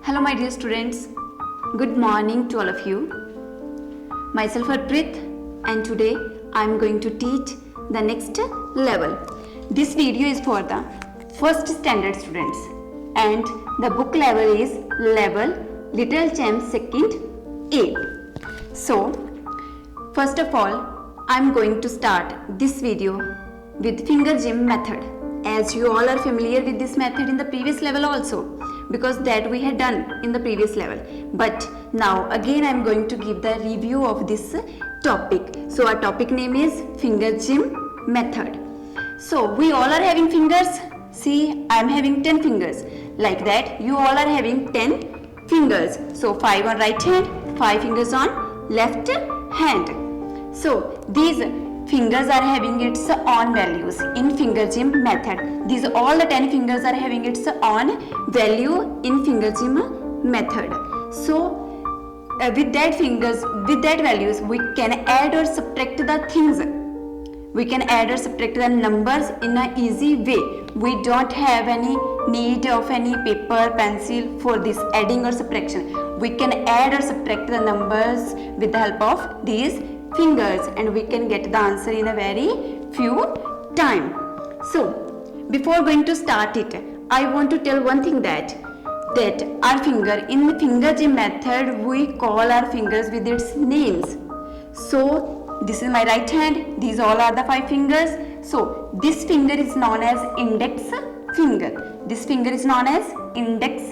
Hello my dear students, good morning to all of you. Myself Harpreet and today I am going to teach the next level. This video is for the first standard students and the book level is level Little Champs second A. So first of all I am going to start this video with finger gym method, as you all are familiar with this method in the previous level also, because that we had done in the previous level. But now again I am going to give the review of this topic. So our topic name is finger gym method. So we all are having fingers. See, I am having 10 fingers. Like that you all are having 10 fingers. So 5 on right hand, 5 fingers on left hand. So these fingers are having its own values in finger gym method. These all the 10 fingers are having its own value in finger gym method. So with that values we can add or subtract the things. We can add or subtract the numbers in an easy way. We don't have any need of any paper, pencil for this adding or subtraction. We can add or subtract the numbers with the help of these fingers and we can get the answer in a very few time. So before going to start it, I want to tell one thing that our finger in the finger gym method we call our fingers with its names. So this is my right hand, these all are the 5 fingers. So this finger is known as index finger, this finger is known as index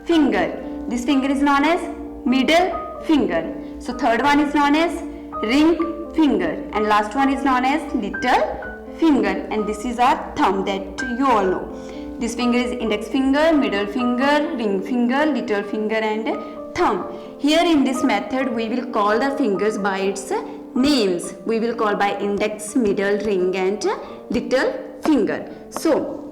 finger, this finger is known as middle finger. So third one is known as ring finger and last one is known as little finger, and this is our thumb that you all know. This finger is index finger, middle finger, ring finger, little finger and thumb. Here in this method we will call the fingers by its names. We will call by index, middle, ring and little finger. So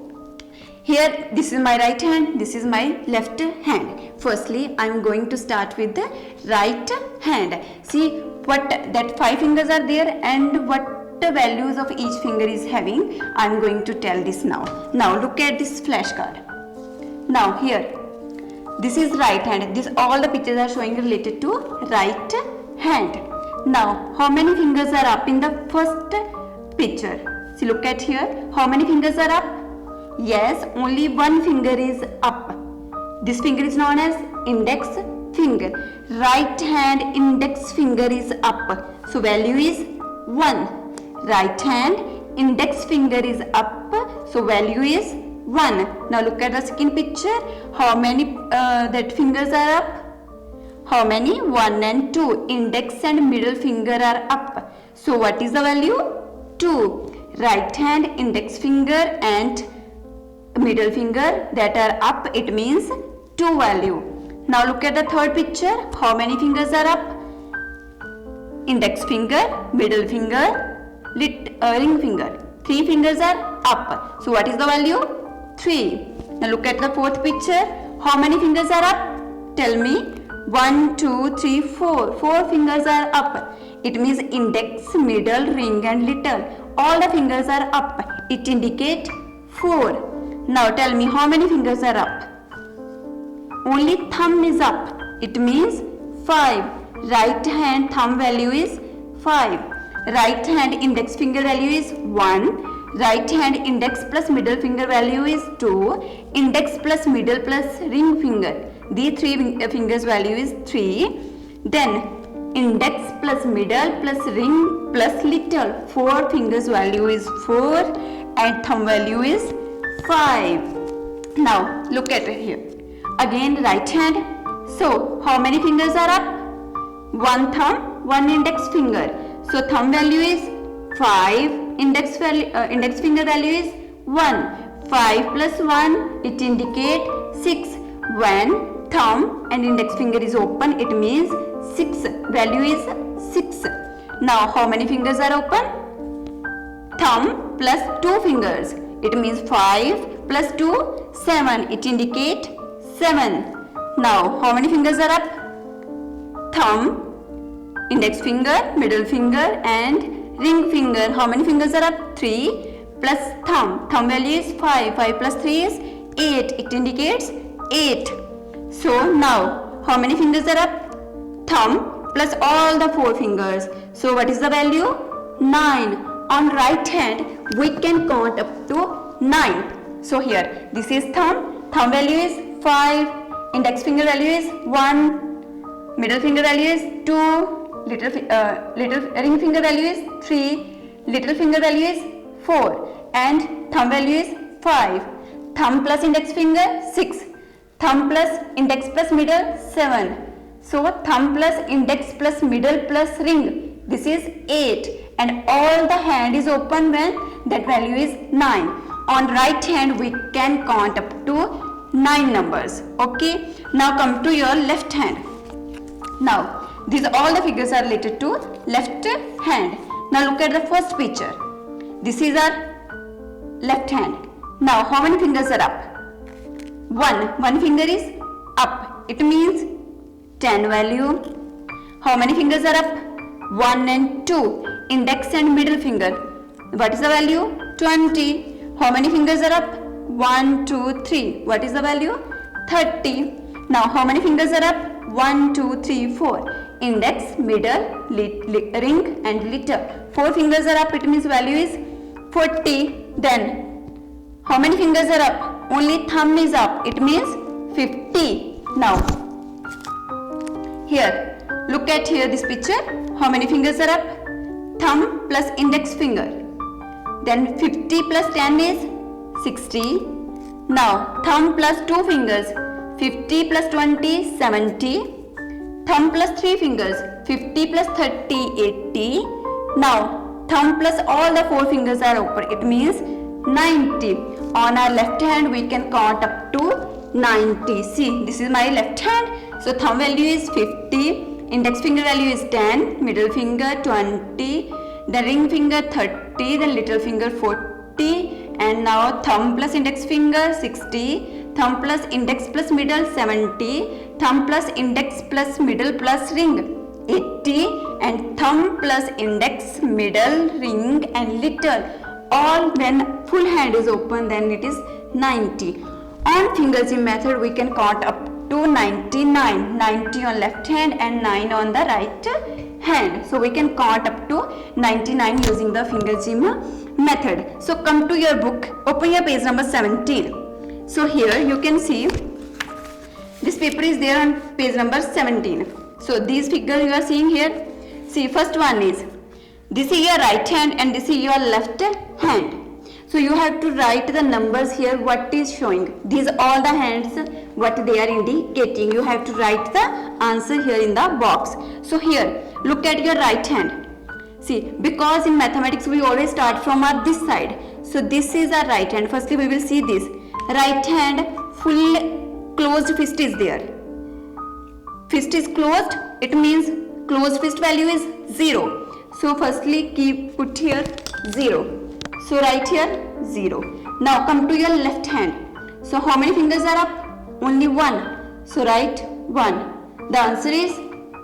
here this is my right hand, this is my left hand. Firstly I am going to start with the right hand. See what that 5 fingers are there and what the values of each finger is having. I am going to tell this now. Now look at this flashcard. Now here this is right hand. This all the pictures are showing related to right hand. Now how many fingers are up in the first picture? See, look at here. How many fingers are up? Yes, only one finger is up. This finger is known as index finger. Right hand index finger is up. So value is 1. Right hand index finger is up. So value is 1. Now look at the second picture. How many that fingers are up? How many? 1 and 2. Index and middle finger are up. So what is the value? 2. Right hand index finger and middle finger that are up, it means 2 value. Now look at the third picture. How many fingers are up? Index finger, middle finger, ring finger. 3 fingers are up. So what is the value? 3. Now look at the fourth picture. How many fingers are up? Tell me. 1, 2, 3, 4. 4 fingers are up. It means index, middle, ring and little. All the fingers are up. It indicates 4. Now tell me how many fingers are up? Only thumb is up. It means 5. Right hand thumb value is 5. Right hand index finger value is 1. Right hand index plus middle finger value is 2. Index plus middle plus ring finger. These 3 fingers value is 3. Then index plus middle plus ring plus little. 4 fingers value is 4 and thumb value is 5. Now look at it here. Again right hand. So how many fingers are up? 1 thumb, 1 index finger. So thumb value is 5. Index finger value is 1. 5 plus 1 it indicates 6. When thumb and index finger is open, it means 6. Value is 6. Now how many fingers are open? Thumb plus 2 fingers. It means 5 plus 2, 7. It indicates 7. Now how many fingers are up? Thumb, index finger, middle finger and ring finger. How many fingers are up? 3 plus thumb. Thumb value is 5. 5 plus 3 is 8. It indicates 8. So now, how many fingers are up? Thumb plus all the 4 fingers. So what is the value? 9. On right hand, we can count up to 9. So here, this is thumb. Thumb value is 5. Index finger value is 1. Middle finger value is 2. Little ring finger value is 3. Little finger value is 4. And thumb value is 5. Thumb plus index finger 6. Thumb plus index plus middle 7. So thumb plus index plus middle plus ring, this is 8. And all the hand is open when that value is 9. On right hand we can count up to 9 numbers. Okay. Now come to your left hand. Now these all the figures are related to left hand. Now look at the first picture. This is our left hand. Now how many fingers are up? 1. One finger is up. It means 10 value. How many fingers are up? 1 and 2. Index and middle finger. What is the value? 20. How many fingers are up? 1, 2, 3. What is the value? 30. Now how many fingers are up? 1, 2, 3, 4. Index, middle, ring and little. 4 fingers are up. It means value is 40. Then how many fingers are up? Only thumb is up. It means 50. Now here, look at here this picture. How many fingers are up? Thumb plus index finger. Then 50 plus 10 is 60. Now thumb plus 2 fingers. 50 plus 20, 70. Thumb plus 3 fingers. 50 plus 30, 80. Now thumb plus all the 4 fingers are open. It means 90. On our left hand we can count up to 90. See, this is my left hand. So thumb value is 50. Index finger value is 10. Middle finger 20. The ring finger 30. The little finger 40. And now thumb plus index finger 60. Thumb plus index plus middle 70. Thumb plus index plus middle plus ring 80. And thumb plus index, middle, ring and little. All when full hand is open, then it is 90. On finger gym method we can count up to 99. 90 on left hand and 9 on the right hand. So we can count up to 99 using the finger gym method. So come to your book, open your page number 17. So here you can see this paper is there on page number 17. So these figures you are seeing here. See, first one is, this is your right hand and this is your left hand. So you have to write the numbers here what is showing. These all the hands what they are indicating. You have to write the answer here in the box. So here look at your right hand. See, because in mathematics we always start from our this side. So this is our right hand. Firstly we will see this. Right hand full closed fist is there. Fist is closed. It means closed fist value is 0. So firstly put here 0. So write here 0. Now come to your left hand. So how many fingers are up? Only 1. So write 1. The answer is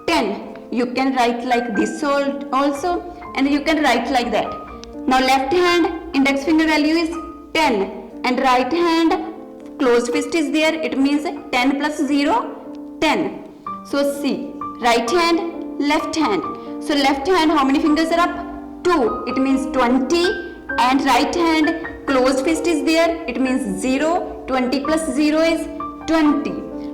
10. You can write like this also and you can write like that. Now left hand index finger value is 10 and right hand closed fist is there. It means 10 plus 0, 10. So see, right hand, left hand. So left hand how many fingers are up? 2. It means 20. And right hand closed fist is there. It means 0. 20 plus 0 is 20.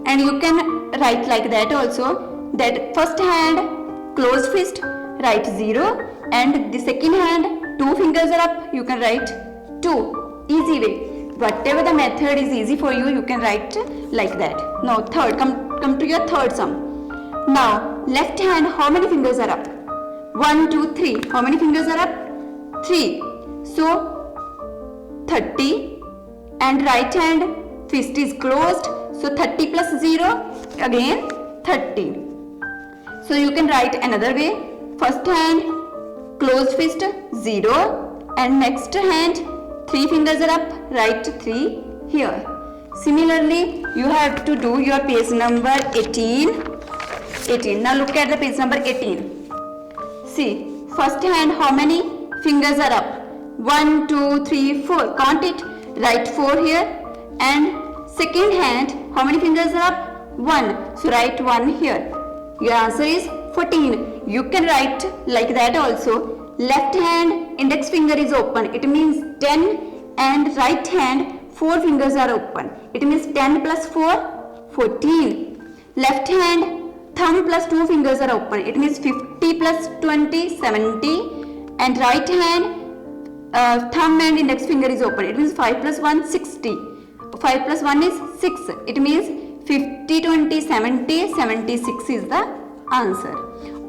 And you can write like that also. That first hand closed fist write 0. And the second hand 2 fingers are up. You can write 2. Easy way. Whatever the method is easy for you, you can write like that. Now third, come to your third sum. Now left hand how many fingers are up? 1, 2, 3. How many fingers are up? 3. So 30 and right hand fist is closed. So 30 plus 0 again 30. So you can write another way. First hand closed fist 0 and next hand 3 fingers are up. Write 3 here. Similarly you have to do your page number 18. Now look at the page number 18. See, first hand how many fingers are up? 1, 2, 3, 4. Count it. Write 4 here. And second hand, how many fingers are up? 1. So write 1 here. Your answer is 14. You can write like that also. Left hand index finger is open. It means 10, and right hand 4 fingers are open. It means 10 plus 4, 14. Left hand thumb plus 2 fingers are open. It means 50 plus 20, 70. And right hand thumb and index finger is open. It means 5 plus 1, 60. 5 plus 1 is 6. It means 50, 20, 70, 76 is the answer.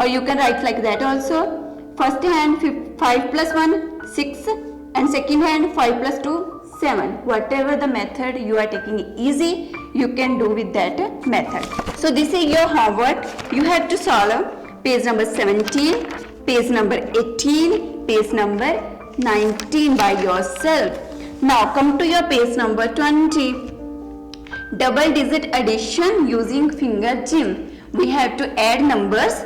Or you can write like that also. First hand 5 plus 1, 6, and second hand 5 plus 2, 7. Whatever the method you are taking easy, you can do with that method. So this is your homework. You have to solve page number 17, page number 18, page number 19 by yourself. Now come to your page number 20. Double digit addition using finger gym. We have to add numbers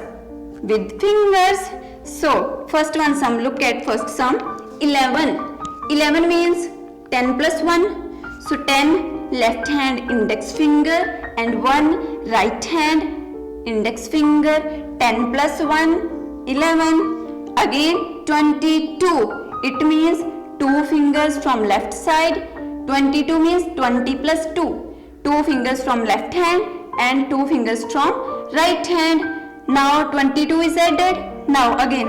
with fingers. So first one sum, look at first sum. 11. 11 means 10 plus 1. So 10 left hand index finger and 1 right hand index finger. 10 plus 1, 11. Again 22. It means 2 fingers from left side. 22 means 20 plus 2. 2 fingers from left hand and 2 fingers from right hand. Now 22 is added. Now again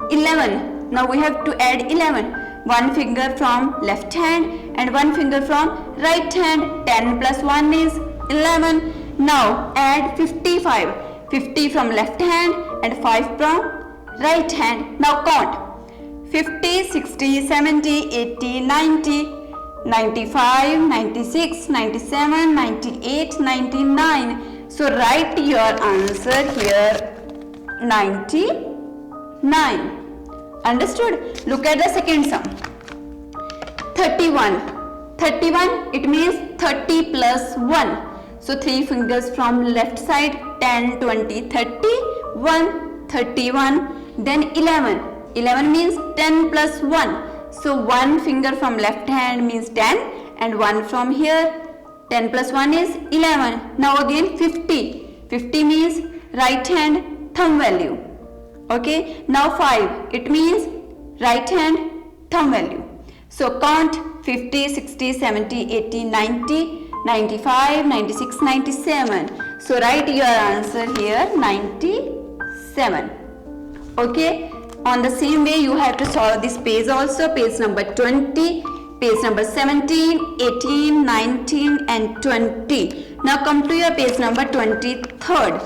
11. Now we have to add 11. 1 finger from left hand and 1 finger from right hand. 10 plus 1 is 11. Now add 55. 50 from left hand and 5 from right hand. Now count. 50, 60, 70, 80, 90. 95, 96, 97, 98, 99. So write your answer here 99. Understood? Look at the second sum. 31. 31, it means 30 plus 1. So 3 fingers from left side, 10, 20, 30, 1, 31. Then 11. 11 means 10 plus 1. So 1 finger from left hand means 10 and 1 from here. 10 plus 1 is 11. Now again 50. 50 means right hand thumb value. Okay. Now 5. It means right hand thumb value. So count 50, 60, 70, 80, 90, 95, 96, 97. So write your answer here 97. Okay. On the same way you have to solve this page also, page number 20, page number 17, 18, 19 and 20. Now come to your page number 23rd.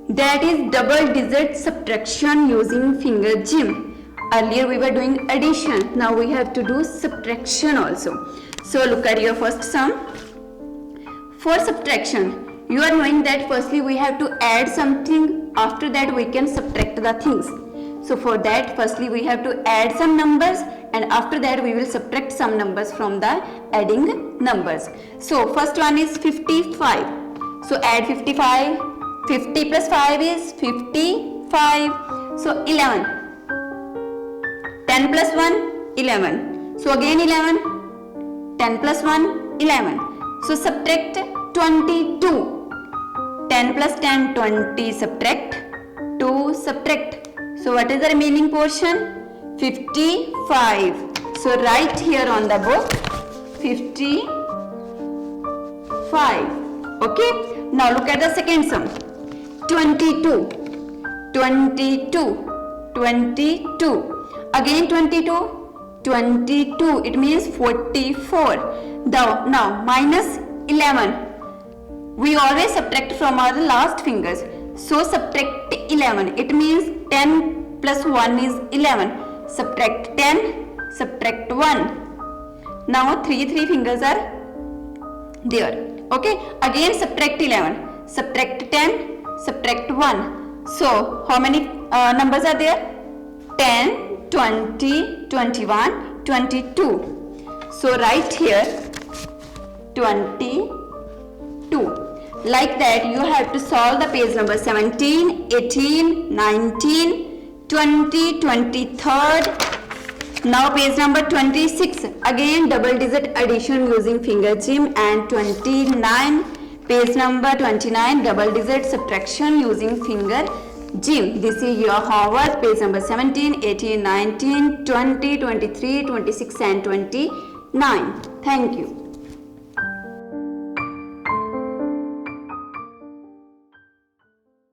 That is double digit subtraction using finger gym. Earlier we were doing addition, now we have to do subtraction also. So look at your first sum. For subtraction, you are knowing that firstly we have to add something, after that we can subtract the things. So for that firstly we have to add some numbers and after that we will subtract some numbers from the adding numbers. So first one is 55. So add 55. 50 plus 5 is 55. So 11. 10 plus 1, 11. So again 11. 10 plus 1, 11. So subtract 22. 10 plus 10, 20, subtract 2, subtract. So what is the remaining portion? 55. So write here on the book 55. Okay. Now look at the second sum. 22. 22. 22. Again 22. 22. It means 44. Now minus 11. We always subtract from our last fingers. So subtract 11. It means 10 plus 1 is 11. Subtract 10. Subtract 1. Now 3 fingers are there. Okay. Again subtract 11. Subtract 10. Subtract 1. So how many numbers are there? 10, 20, 21, 22. So write here 22. Like that you have to solve the page number 17, 18, 19, 20, 23rd. Now page number 26. Again double digit addition using finger gym and 29, Page number 29, double digit subtraction using finger gym. This is your homework. Page number 17, 18, 19, 20, 23, 26 and 29. Thank you.